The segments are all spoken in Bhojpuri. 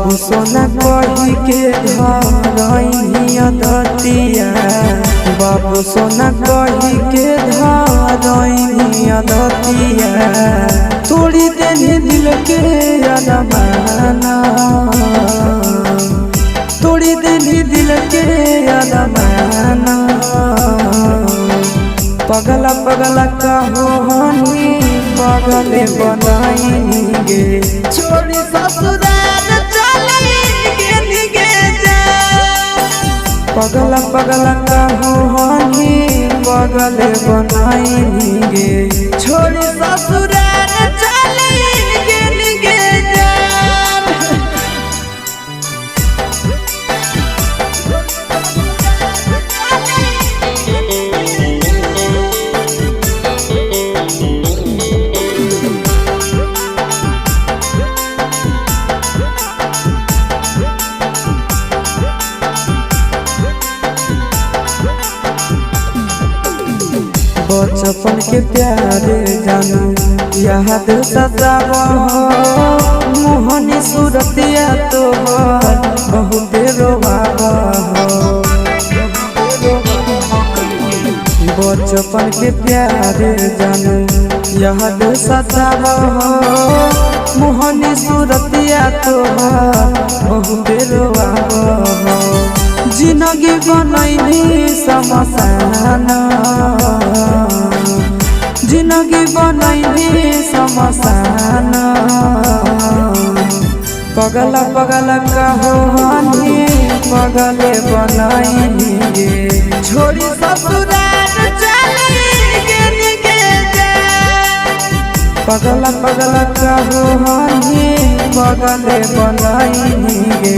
बाबू सोना कही के धरइया दतिया बाबू सोना कही के धरइया दतिया तोड़ी देनी दिल के अरमाना तोड़ी देनी दिल के अरमाना पगला पगला कहो हनी पगले बनाएंगे छोड़ी ससुराल चलेंगे निगे जा पगला पगला कहो हनी पगले बनाएंगे छोड़ी ससुराल चलेंगे निगे जा बचपन के प्यारे जानू याद सतावा मोहनी सूरतिया तोहर बहुत रोवावा बचपन के प्यारे जानू याद सतावा मोहनी सूरतिया तोहर बहुत रोवावा जिंदगी बनैनी समसाना जिंदगी बनैनी समसाना पगला पगला कहो हनी पगले बनाएंगे छोड़ी ससुराल चलेंगे निगे जा पगला पगला कहो हनी पगले बनाएंगे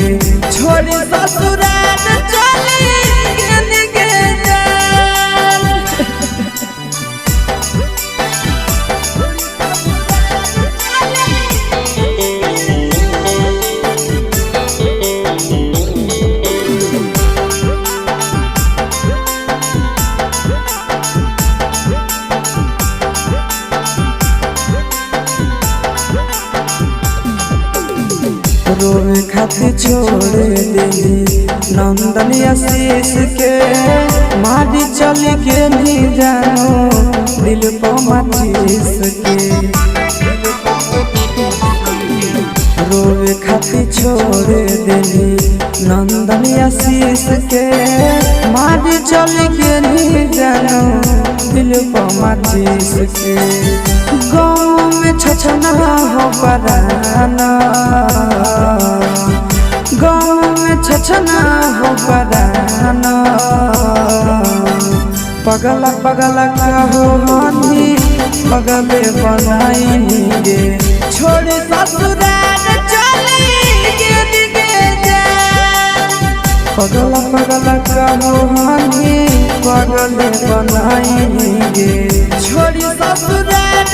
छोड़ी ससुराल चलेंगे निगे जा रोवे खातिर छोड़े दिली नंदन आशीष के मारी चल के नहीं जानो दिल को माचिस के रोवे खातिर छोड़े दिली नंदन आशीष के मारी चल के नहीं जानो दिल को माचिस के गाँव में छछना हो पराना गाँव में छछना हो पराना पगला पगला कहो हनी पगले बनाएंगे छोड़ी ससुराल चलेंगे निगे जा पगला पगला कहो हनी पगले बनाएंगे छोड़ी ससुराल